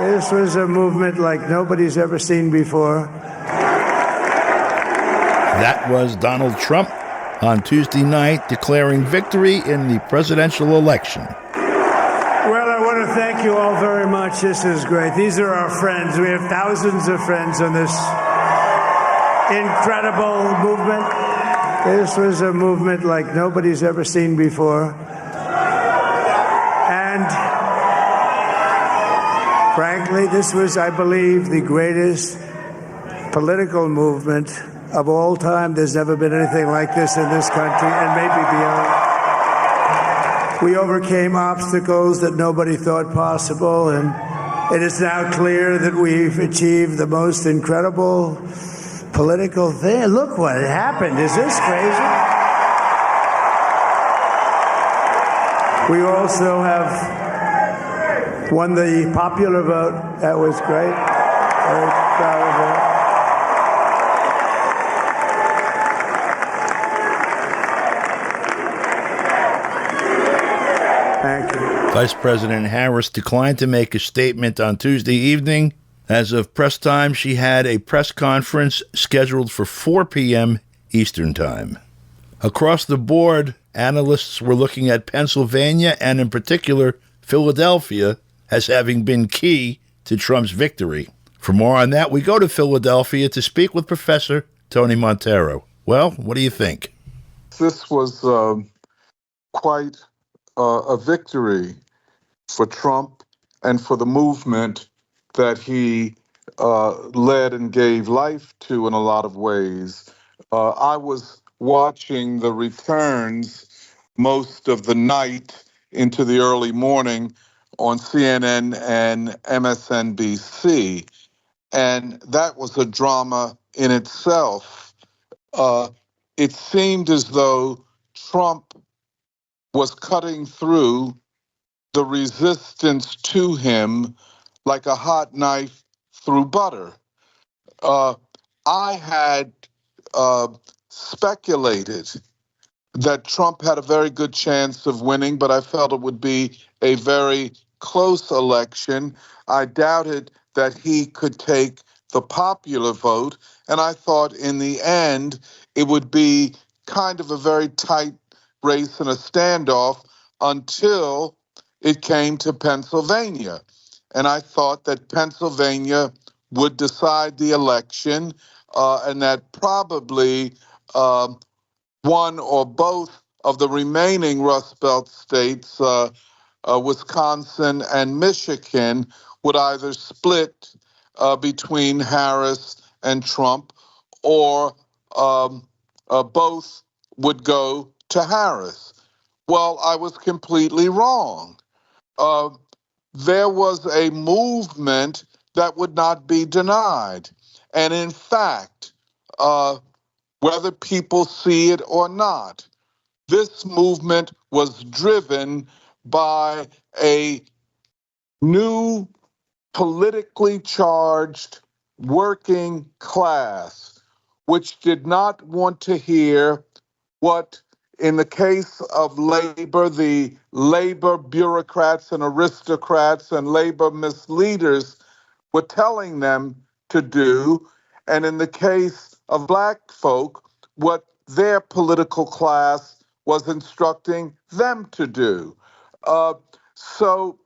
This was a movement like nobody's ever seen before. That was Donald Trump on Tuesday night declaring victory in the presidential election. Well, I want to thank you all very much. This is great. These are our friends. We have thousands of friends on this incredible movement. This was a movement like nobody's ever seen before. And frankly, this was, I believe, the greatest political movement of all time. There's never been anything like this in this country and maybe beyond. We overcame obstacles that nobody thought possible, and it is now clear that we've achieved the most incredible political thing. Look what happened. Is this crazy? We also have won the popular vote. That was great. Very proud of that. Thank you. Vice President Harris declined to make a statement on Tuesday evening. As of press time, she had a press conference scheduled for 4 p.m. Eastern Time. Across the board, analysts were looking at Pennsylvania and in particular Philadelphia as having been key to Trump's victory. For more on that, we go to Philadelphia to speak with Professor Tony Monteiro. Well, what do you think? This was quite a victory for Trump and for the movement that he led and gave life to in a lot of ways. I was watching the returns most of the night into the early morning on CNN and MSNBC, and that was a drama in itself. It seemed as though Trump was cutting through the resistance to him like a hot knife through butter. I had speculated that Trump had a very good chance of winning, but I felt it would be a very close election. I doubted that he could take the popular vote, and I thought in the end it would be kind of a very tight race and a standoff until it came to Pennsylvania. And I thought that Pennsylvania would decide the election and that probably one or both of the remaining Rust Belt states, Wisconsin and Michigan, would either split between Harris and Trump or both would go to Harris. Well, I was completely wrong. There was a movement that would not be denied. And in fact, whether people see it or not, this movement was driven by a new politically charged working class, which did not want to hear what, in the case of labor, the labor bureaucrats and aristocrats and labor misleaders were telling them to do, and in the case of Black folk, what their political class was instructing them to do. So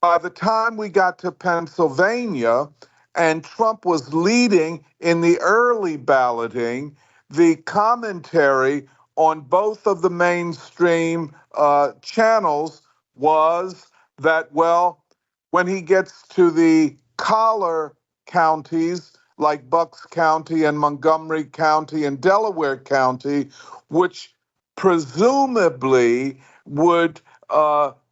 by the time we got to Pennsylvania and Trump was leading in the early balloting, the commentary on both of the mainstream channels was that, well, when he gets to the collar counties like Bucks County and Montgomery County and Delaware County, which presumably would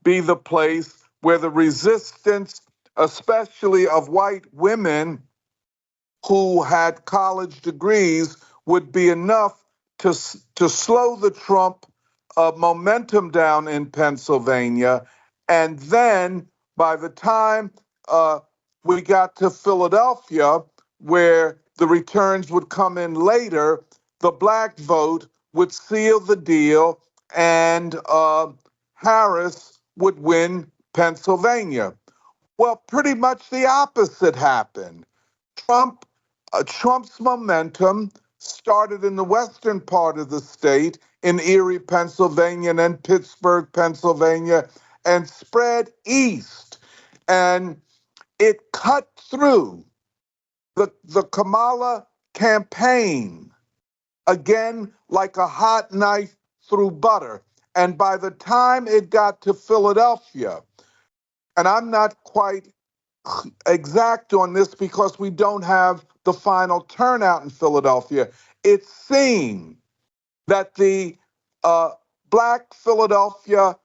be the place where the resistance, especially of white women who had college degrees, would be enough to slow the Trump momentum down in Pennsylvania. And then by the time we got to Philadelphia, where the returns would come in later, the Black vote would seal the deal and Harris would win Pennsylvania. Well, pretty much the opposite happened. Trump, Trump's momentum started in the western part of the state, in Erie, Pennsylvania, and then Pittsburgh, Pennsylvania, and spread east. And it cut through the Kamala campaign, again, like a hot knife through butter. And by the time it got to Philadelphia, and I'm not quite exact on this because we don't have the final turnout in Philadelphia, it seemed that the uh, Black Philadelphia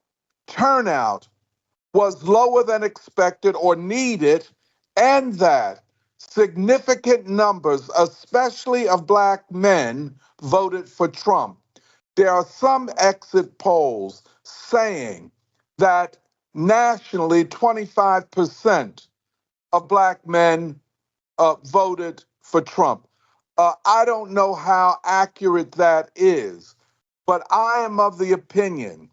turnout was lower than expected or needed, and that significant numbers, especially of Black men, voted for Trump. There are some exit polls saying that nationally 25% of Black men voted for Trump. I don't know how accurate that is, but I am of the opinion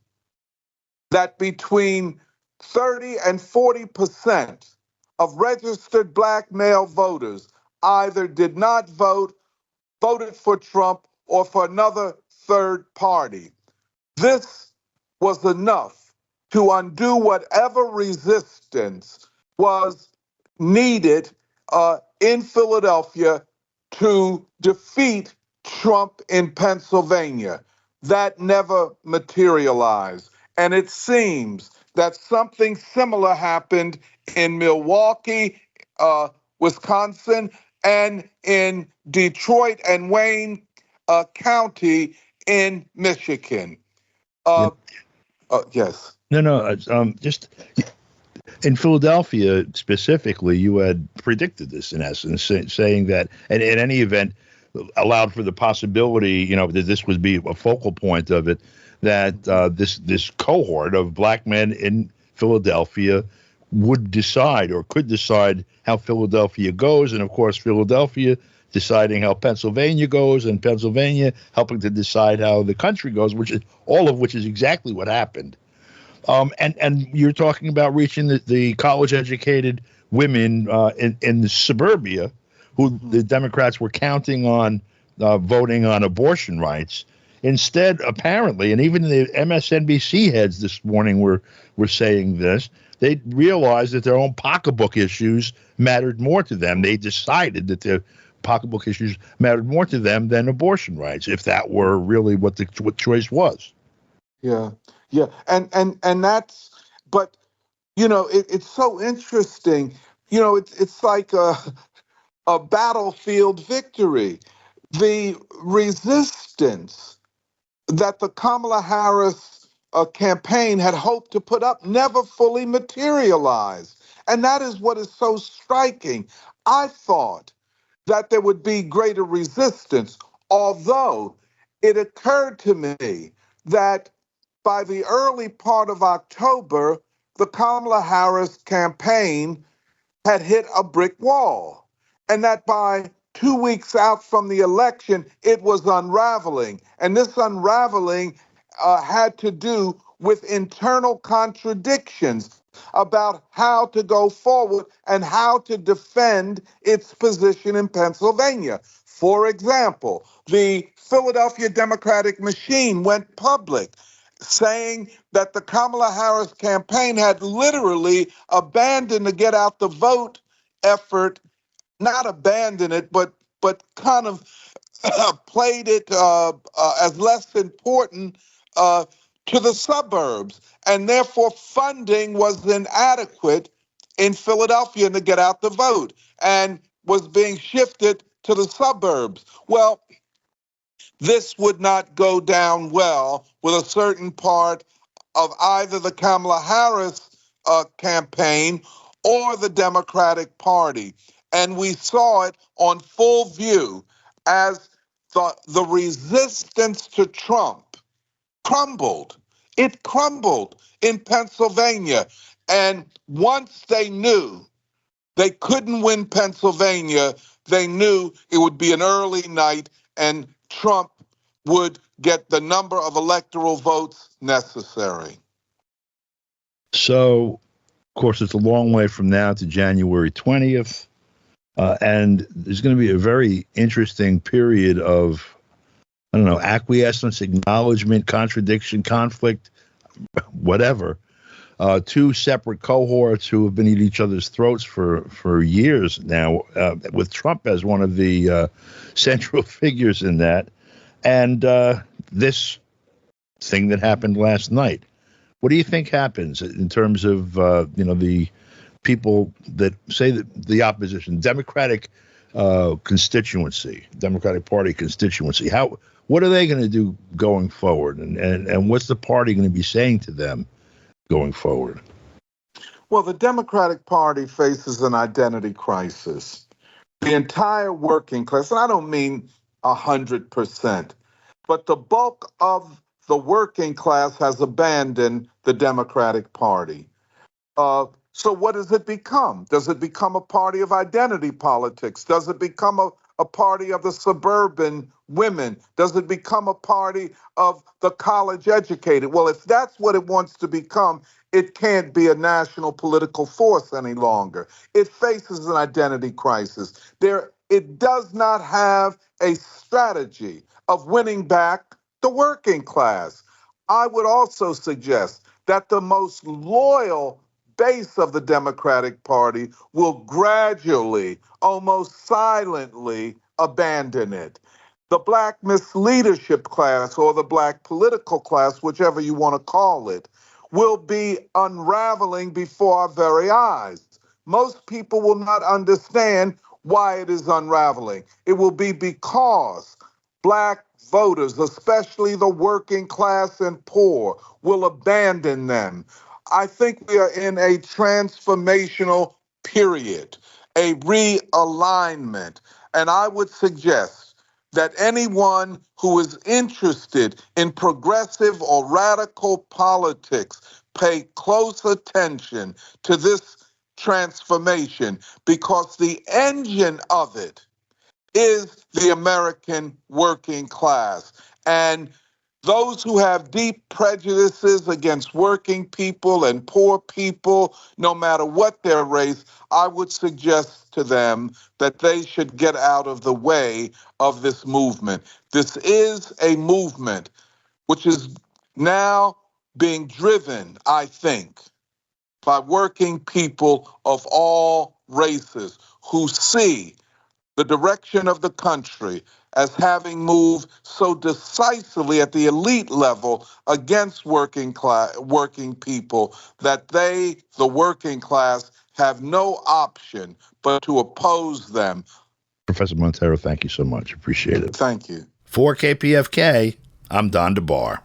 that between 30 and 40% of registered Black male voters either did not vote, voted for Trump, or for another third party. This was enough to undo whatever resistance was needed in Philadelphia to defeat Trump in Pennsylvania. That never materialized. And it seems that something similar happened in Milwaukee, Wisconsin, and in Detroit and Wayne County in Michigan. Yeah. Uh, yes. No. Just in Philadelphia specifically, you had predicted this in essence, saying that, and in any event, allowed for the possibility, that this would be a focal point of it, that this cohort of Black men in Philadelphia would decide or could decide how Philadelphia goes, and of course Philadelphia deciding how Pennsylvania goes, and Pennsylvania helping to decide how the country goes, which is all of which is exactly what happened. And you're talking about reaching the college-educated women in the suburbia, who the Democrats were counting on voting on abortion rights. Instead, apparently, and even the MSNBC heads this morning were saying this, they realized that their own pocketbook issues mattered more to them. They decided that their pocketbook issues mattered more to them than abortion rights, if that were really what choice was. Yeah. Yeah. And that's, but it's so interesting. It's like a battlefield victory. The resistance that the Kamala Harris campaign had hoped to put up never fully materialized. And that is what is so striking. I thought that there would be greater resistance, although it occurred to me that by the early part of October, the Kamala Harris campaign had hit a brick wall, and that by 2 weeks out from the election, it was unraveling. And this unraveling had to do with internal contradictions about how to go forward and how to defend its position in Pennsylvania. For example, the Philadelphia Democratic Machine went public saying that the Kamala Harris campaign had literally abandoned the get out the vote effort, not abandoned it, but kind of played it as less important uh, to the suburbs, and therefore funding was inadequate in Philadelphia to get out the vote, and was being shifted to the suburbs. Well, this would not go down well with a certain part of either the Kamala Harris campaign or the Democratic Party. And we saw it on full view as the resistance to Trump crumbled. It crumbled in Pennsylvania. And once they knew they couldn't win Pennsylvania, they knew it would be an early night and Trump would get the number of electoral votes necessary. So course, it's a long way from now to January 20th. And there's going to be a very interesting period of, I don't know, acquiescence, acknowledgement, contradiction, conflict, whatever. Two separate cohorts who have been at each other's throats for years now, with Trump as one of the central figures in that. And this thing that happened last night. What do you think happens in terms of, the people that say that the opposition, Democratic constituency, Democratic Party constituency? What are they going to do going forward? And what's the party going to be saying to them going forward? Well, the Democratic Party faces an identity crisis. The entire working class, and I don't mean 100%, but the bulk of the working class has abandoned the Democratic Party. So what does it become? Does it become a party of identity politics? Does it become a party of the suburban women? Does it become a party of the college educated? Well, if that's what it wants to become, it can't be a national political force any longer. It faces an identity crisis. It does not have a strategy of winning back the working class. I would also suggest that the most loyal base of the Democratic Party will gradually, almost silently, abandon it. The black misleadership class, or the black political class, whichever you want to call it, will be unraveling before our very eyes. Most people will not understand why it is unraveling. It will be because black voters, especially the working class and poor, will abandon them. I think we are in a transformational period, a realignment. And I would suggest that anyone who is interested in progressive or radical politics pay close attention to this transformation, because the engine of it is the American working class. And those who have deep prejudices against working people and poor people, no matter what their race, I would suggest to them that they should get out of the way of this movement. This is a movement which is now being driven, I think, by working people of all races who see the direction of the country as having moved so decisively at the elite level against working people, that they, the working class, have no option but to oppose them. Professor Monteiro, thank you so much. Appreciate it. Thank you. For KPFK, I'm Don DeBar.